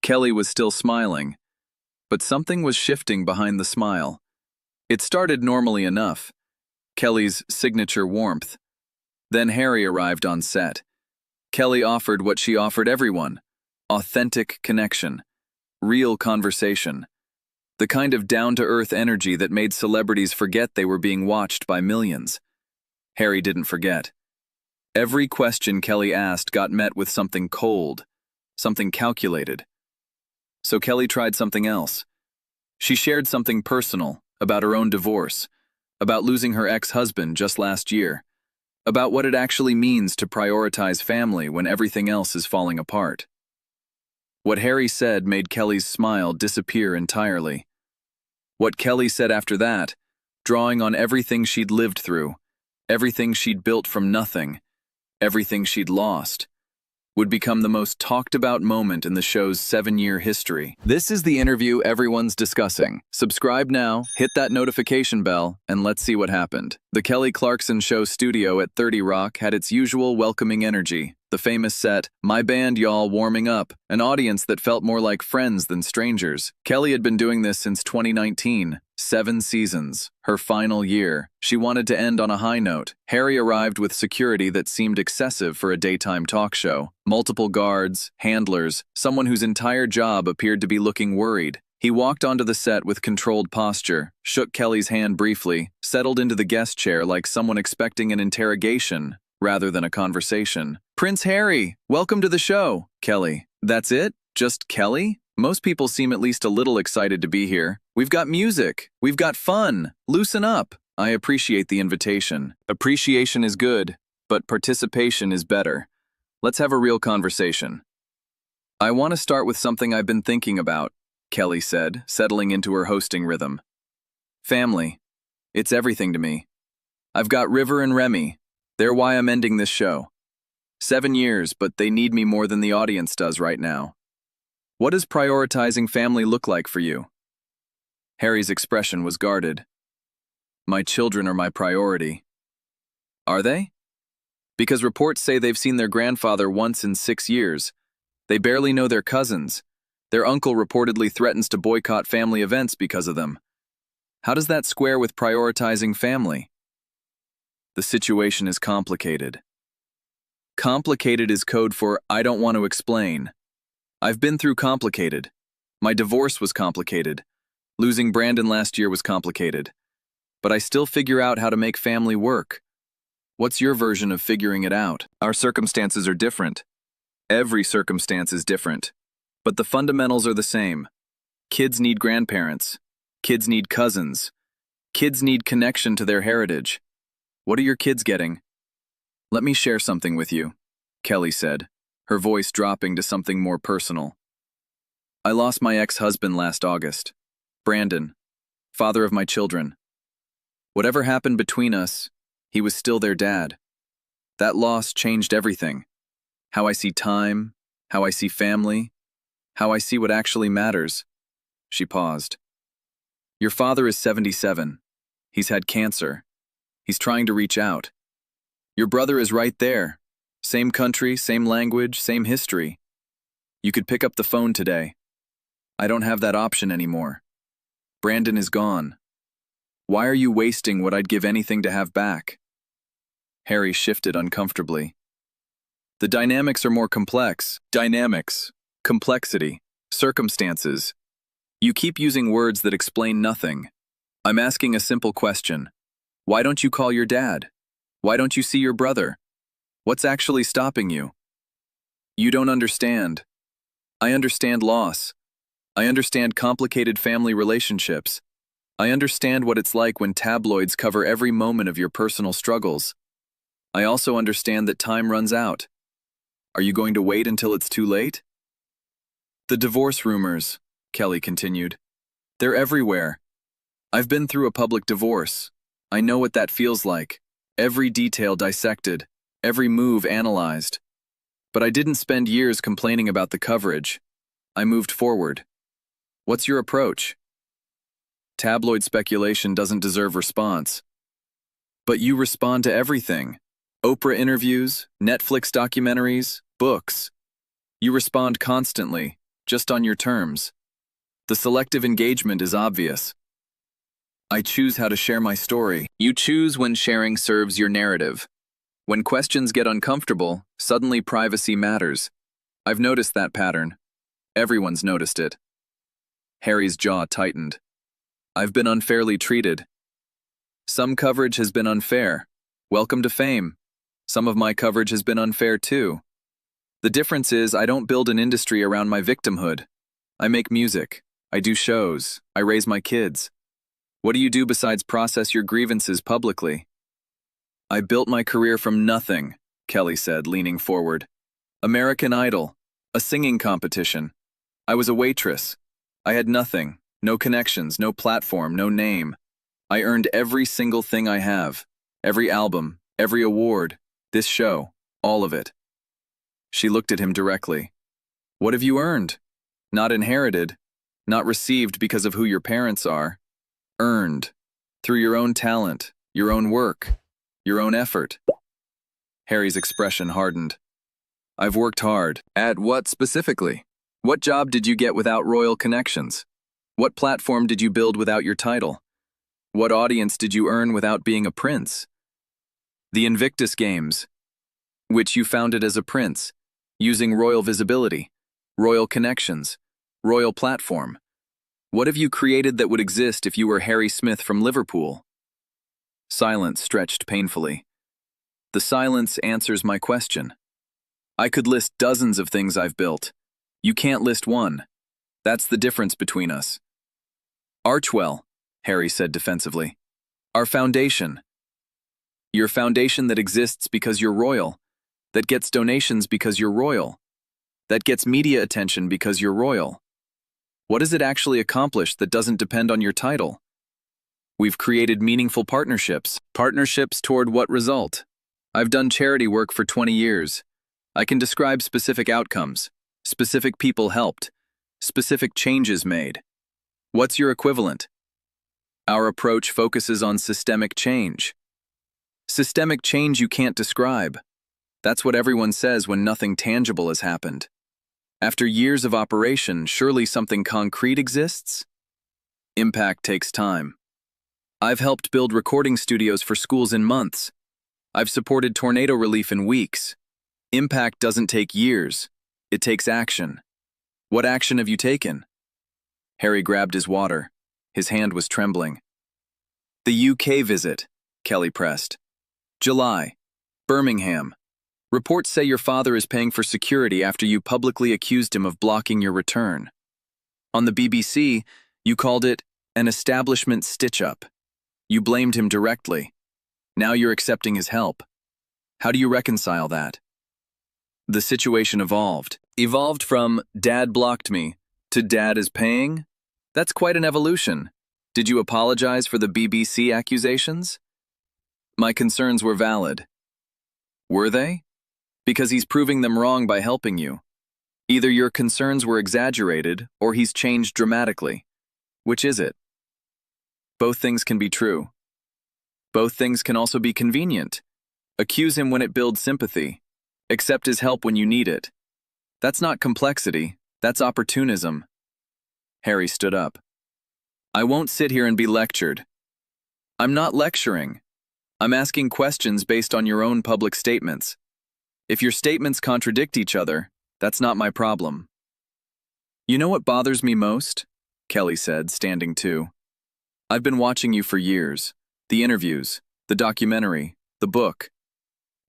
Kelly was still smiling, but something was shifting behind the smile. It started normally enough, Kelly's signature warmth. Then Harry arrived on set. Kelly offered what she offered everyone: authentic connection, real conversation, the kind of down-to-earth energy that made celebrities forget they were being watched by millions. Harry didn't forget. Every question Kelly asked got met with something cold, something calculated. So Kelly tried something else. She shared something personal about her own divorce, about losing her ex-husband just last year, about what it actually means to prioritize family when everything else is falling apart. What Harry said made Kelly's smile disappear entirely. What Kelly said after that, drawing on everything she'd lived through, everything she'd built from nothing, everything she'd lost, would become the most talked-about moment in the show's 7-year history. This is the interview everyone's discussing. Subscribe now, hit that notification bell, and let's see what happened. The Kelly Clarkson Show studio at 30 Rock had its usual welcoming energy. The famous set, "My band, y'all, warming up," an audience that felt more like friends than strangers. Kelly had been doing this since 2019, 7 seasons, her final year. She wanted to end on a high note. Harry arrived with security that seemed excessive for a daytime talk show. Multiple guards, handlers, someone whose entire job appeared to be looking worried. He walked onto the set with controlled posture, shook Kelly's hand briefly, settled into the guest chair like someone expecting an interrogation rather than a conversation. "Prince Harry, welcome to the show." "Kelly." "That's it? Just Kelly? Most people seem at least a little excited to be here. We've got music. We've got fun. Loosen up." "I appreciate the invitation." "Appreciation is good, but participation is better. Let's have a real conversation." "I want to start with something I've been thinking about," Kelly said, settling into her hosting rhythm. "Family. It's everything to me. I've got River and Remy. They're why I'm ending this show. 7 years, but they need me more than the audience does right now. What does prioritizing family look like for you?" Harry's expression was guarded. "My children are my priority." "Are they?" "Because reports say they've seen their grandfather once in 6 years. They barely know their cousins. Their uncle reportedly threatens to boycott family events because of them. How does that square with prioritizing family?" "The situation is complicated." Complicated is code for "I don't want to explain." I've been through complicated. My divorce was complicated. Losing Brandon last year was complicated. But I still figure out how to make family work. What's your version of figuring it out? Our circumstances are different. Every circumstance is different. But the fundamentals are the same. Kids need grandparents. Kids need cousins. Kids need connection to their heritage. What are your kids getting? "Let me share something with you," Kelly said, her voice dropping to something more personal. "I lost my ex-husband last August. Brandon, father of my children. Whatever happened between us, he was still their dad. That loss changed everything. How I see time, how I see family, how I see what actually matters." She paused. "Your father is 77. He's had cancer. He's trying to reach out. Your brother is right there. Same country, same language, same history. You could pick up the phone today. I don't have that option anymore. Brandon is gone. Why are you wasting what I'd give anything to have back?" Harry shifted uncomfortably. "The dynamics are more complex. Dynamics, complexity, circumstances. You keep using words that explain nothing. I'm asking a simple question. Why don't you call your dad? Why don't you see your brother? What's actually stopping you?" "You don't understand. I understand loss. I understand complicated family relationships. I understand what it's like when tabloids cover every moment of your personal struggles. I also understand that time runs out. Are you going to wait until it's too late?" "The divorce rumors," Kelly continued. "They're everywhere. I've been through a public divorce. I know what that feels like. Every detail dissected, every move analyzed. But I didn't spend years complaining about the coverage. I moved forward. What's your approach?" "Tabloid speculation doesn't deserve response." "But you respond to everything. Oprah interviews, Netflix documentaries, books. You respond constantly. just on your terms. The selective engagement is obvious. I choose how to share my story. You choose when sharing serves your narrative. When questions get uncomfortable, suddenly privacy matters. I've noticed that pattern. Everyone's noticed it. Harry's jaw tightened. I've been unfairly treated. Some coverage has been unfair. Welcome to fame. Some of my coverage has been unfair too. The difference is I don't build an industry around my victimhood. I make music. I do shows. I raise my kids. What do you do besides process your grievances publicly? I built my career from nothing, Kelly said, leaning forward. American Idol, a singing competition. I was a waitress. I had nothing, no connections, no platform, no name. I earned every single thing I have, every album, every award, this show, all of it. She looked at him directly. What have you earned? Not inherited, not received because of who your parents are. Earned, through your own talent, your own work, your own effort. Harry's expression hardened. I've worked hard. At what specifically? What job did you get without royal connections? What platform did you build without your title? What audience did you earn without being a prince? The Invictus Games, which you founded as a prince, using royal visibility, royal connections, royal platform. What have you created that would exist if you were Harry Smith from Liverpool? Silence stretched painfully. The silence answers my question. I could list dozens of things I've built. You can't list one. That's the difference between us. Archwell, Harry said defensively. Our foundation. Your foundation that exists because you're royal, that gets donations because you're royal, that gets media attention because you're royal. What has it actually accomplished that doesn't depend on your title? We've created meaningful partnerships. Partnerships toward what result? I've done charity work for 20 years. I can describe specific outcomes, specific people helped, specific changes made. What's your equivalent? Our approach focuses on systemic change. Systemic change you can't describe. That's what everyone says when nothing tangible has happened. After years of operation, surely something concrete exists? Impact takes time. I've helped build recording studios for schools in months. I've supported tornado relief in weeks. Impact doesn't take years. It takes action. What action have you taken? Harry grabbed his water. His hand was trembling. The UK visit, Kelly pressed. July. Birmingham. Reports say your father is paying for security after you publicly accused him of blocking your return. On the BBC, you called it an establishment stitch-up. You blamed him directly. Now you're accepting his help. How do you reconcile that? The situation evolved. Evolved from "Dad blocked me" to "Dad is paying"? That's quite an evolution. Did you apologize for the BBC accusations? My concerns were valid. Were they? Because he's proving them wrong by helping you. Either your concerns were exaggerated or he's changed dramatically. Which is it? Both things can be true. Both things can also be convenient. Accuse him when it builds sympathy. Accept his help when you need it. That's not complexity, that's opportunism. Harry stood up. I won't sit here and be lectured. I'm not lecturing. I'm asking questions based on your own public statements. If your statements contradict each other, that's not my problem. You know what bothers me most? Kelly said, standing too. I've been watching you for years. The interviews, the documentary, the book.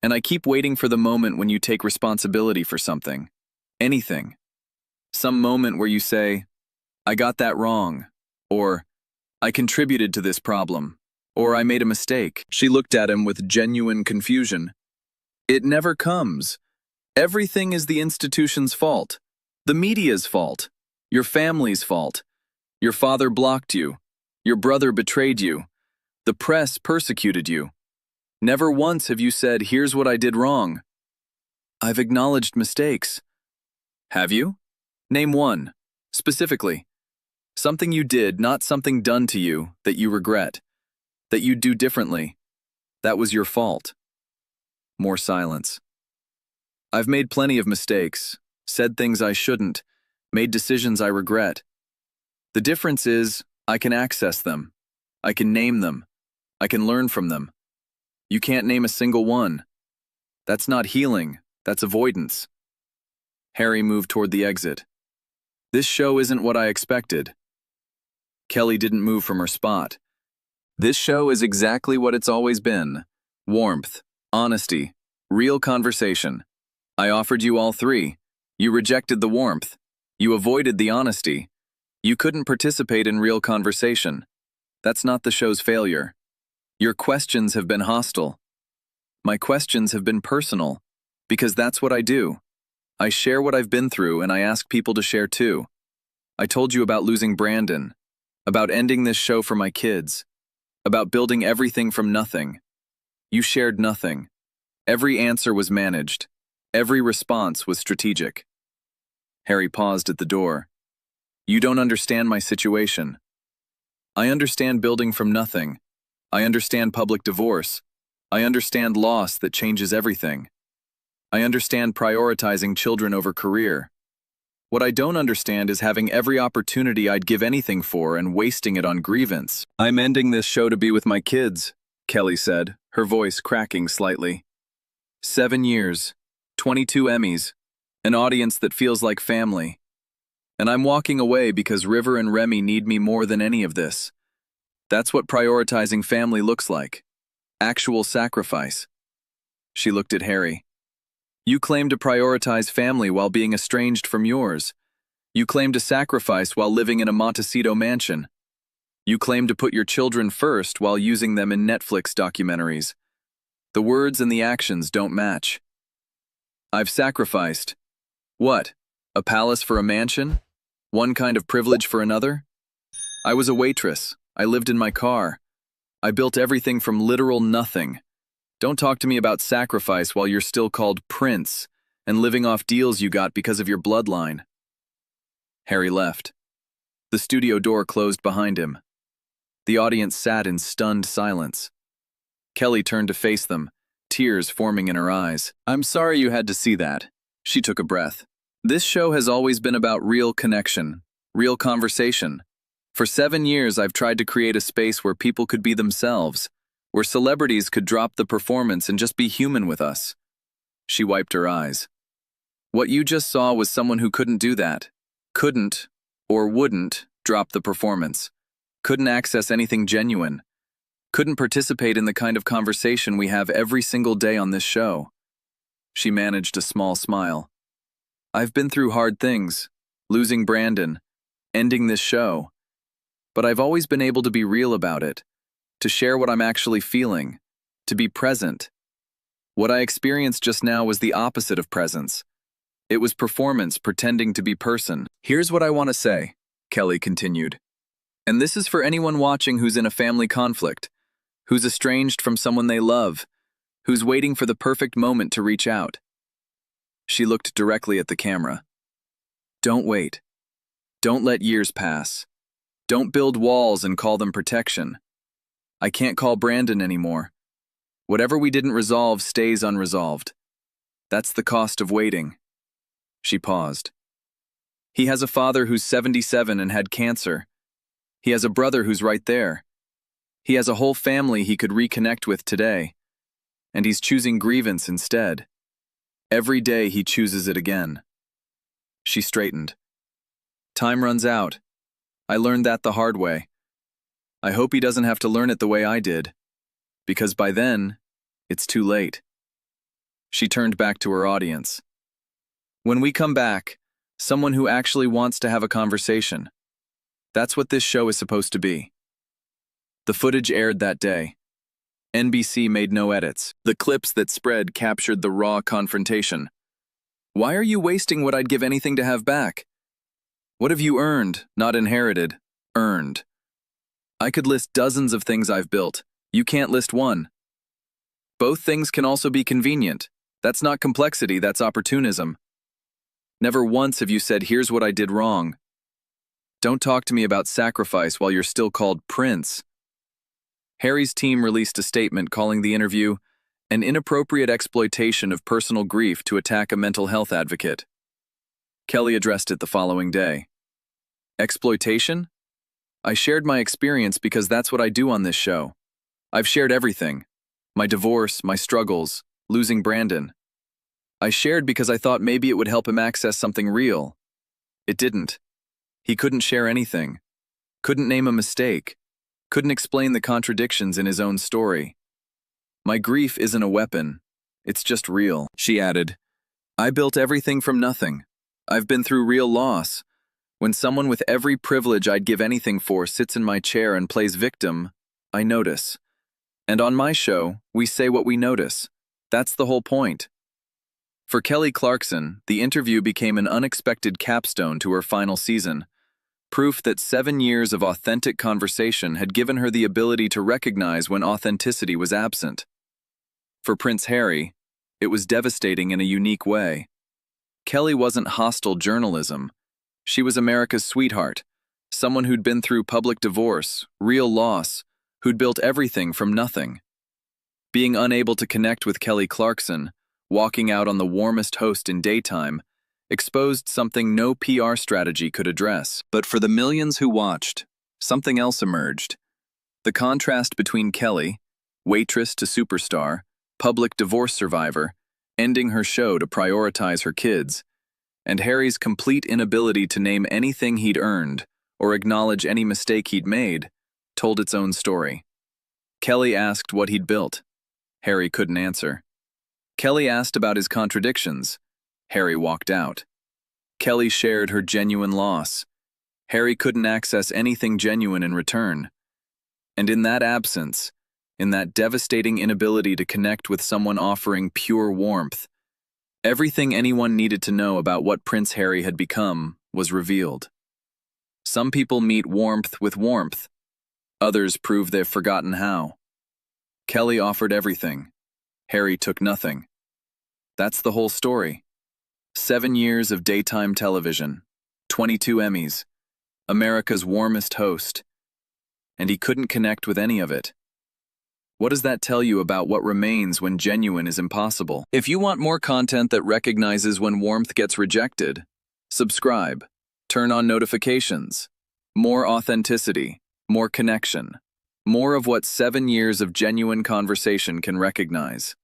And I keep waiting for the moment when you take responsibility for something. Anything. Some moment where you say, I got that wrong. Or, I contributed to this problem. Or I made a mistake. She looked at him with genuine confusion. It never comes. Everything is the institution's fault. The media's fault. Your family's fault. Your father blocked you. Your brother betrayed you. The press persecuted you. Never once have you said, here's what I did wrong. I've acknowledged mistakes. Have you? Name one. Specifically. Something you did, not something done to you, that you regret. That you'd do differently. That was your fault. More silence. I've made plenty of mistakes, said things I shouldn't, made decisions I regret. The difference is, I can access them. I can name them. I can learn from them. You can't name a single one. That's not healing, that's avoidance. Harry moved toward the exit. This show isn't what I expected. Kelly didn't move from her spot. This show is exactly what it's always been. Warmth, honesty, real conversation. I offered you all three. You rejected the warmth. You avoided the honesty. You couldn't participate in real conversation. That's not the show's failure. Your questions have been hostile. My questions have been personal, because that's what I do. I share what I've been through and I ask people to share too. I told you about losing Brandon, about ending this show for my kids, about building everything from nothing. You shared nothing. Every answer was managed. Every response was strategic. Harry paused at the door. You don't understand my situation. I understand building from nothing. I understand public divorce. I understand loss that changes everything. I understand prioritizing children over career. What I don't understand is having every opportunity I'd give anything for and wasting it on grievance. I'm ending this show to be with my kids, Kelly said, her voice cracking slightly. 7 years, 22 Emmys, an audience that feels like family. And I'm walking away because River and Remy need me more than any of this. That's what prioritizing family looks like. Actual sacrifice. She looked at Harry. You claim to prioritize family while being estranged from yours. You claim to sacrifice while living in a Montecito mansion. You claim to put your children first while using them in Netflix documentaries. The words and the actions don't match. I've sacrificed. What? A palace for a mansion? One kind of privilege for another? I was a waitress. I lived in my car. I built everything from literal nothing. Don't talk to me about sacrifice while you're still called Prince and living off deals you got because of your bloodline. Harry left. The studio door closed behind him. The audience sat in stunned silence. Kelly turned to face them, tears forming in her eyes. I'm sorry you had to see that. She took a breath. This show has always been about real connection, real conversation. For 7 years, I've tried to create a space where people could be themselves, where celebrities could drop the performance and just be human with us. She wiped her eyes. What you just saw was someone who couldn't do that. Couldn't, or wouldn't, drop the performance. Couldn't access anything genuine. Couldn't participate in the kind of conversation we have every single day on this show. She managed a small smile. I've been through hard things, losing Brandon, ending this show. But I've always been able to be real about it, to share what I'm actually feeling, to be present. What I experienced just now was the opposite of presence. It was performance pretending to be person. Here's what I want to say, Kelly continued. And this is for anyone watching who's in a family conflict, who's estranged from someone they love, who's waiting for the perfect moment to reach out. She looked directly at the camera. Don't wait. Don't let years pass. Don't build walls and call them protection. I can't call Brandon anymore. Whatever we didn't resolve stays unresolved. That's the cost of waiting. She paused. He has a father who's 77 and had cancer. He has a brother who's right there. He has a whole family he could reconnect with today. And he's choosing grievance instead. Every day he chooses it again. She straightened. Time runs out. I learned that the hard way. I hope he doesn't have to learn it the way I did, because by then, it's too late. She turned back to her audience. When we come back, someone who actually wants to have a conversation. That's what this show is supposed to be. The footage aired that day. NBC made no edits. The clips that spread captured the raw confrontation. Why are you wasting what I'd give anything to have back? What have you earned, not inherited, earned? I could list dozens of things I've built. You can't list one. Both things can also be convenient. That's not complexity, that's opportunism. Never once have you said, here's what I did wrong. Don't talk to me about sacrifice while you're still called Prince. Harry's team released a statement calling the interview an inappropriate exploitation of personal grief to attack a mental health advocate. Kelly addressed it the following day. Exploitation? I shared my experience because that's what I do on this show. I've shared everything. My divorce, my struggles, losing Brandon. I shared because I thought maybe it would help him access something real. It didn't. He couldn't share anything. Couldn't name a mistake. Couldn't explain the contradictions in his own story. My grief isn't a weapon. It's just real, she added. I built everything from nothing. I've been through real loss. When someone with every privilege I'd give anything for sits in my chair and plays victim, I notice. And on my show, we say what we notice. That's the whole point. For Kelly Clarkson, the interview became an unexpected capstone to her final season, proof that 7 years of authentic conversation had given her the ability to recognize when authenticity was absent. For Prince Harry, it was devastating in a unique way. Kelly wasn't hostile journalism. She was America's sweetheart, someone who'd been through public divorce, real loss, who'd built everything from nothing. Being unable to connect with Kelly Clarkson, walking out on the warmest host in daytime, exposed something no PR strategy could address. But for the millions who watched, something else emerged. The contrast between Kelly, waitress to superstar, public divorce survivor, ending her show to prioritize her kids, and Harry's complete inability to name anything he'd earned or acknowledge any mistake he'd made, told its own story. Kelly asked what he'd built. Harry couldn't answer. Kelly asked about his contradictions. Harry walked out. Kelly shared her genuine loss. Harry couldn't access anything genuine in return. And in that absence, in that devastating inability to connect with someone offering pure warmth, everything anyone needed to know about what Prince Harry had become was revealed. Some people meet warmth with warmth. Others prove they've forgotten how. Kelly offered everything. Harry took nothing. That's the whole story. 7 years of daytime television, 22 Emmys, America's warmest host, and he couldn't connect with any of it. What does that tell you about what remains when genuine is impossible? If you want more content that recognizes when warmth gets rejected, subscribe, turn on notifications. More authenticity, more connection, more of what 7 years of genuine conversation can recognize.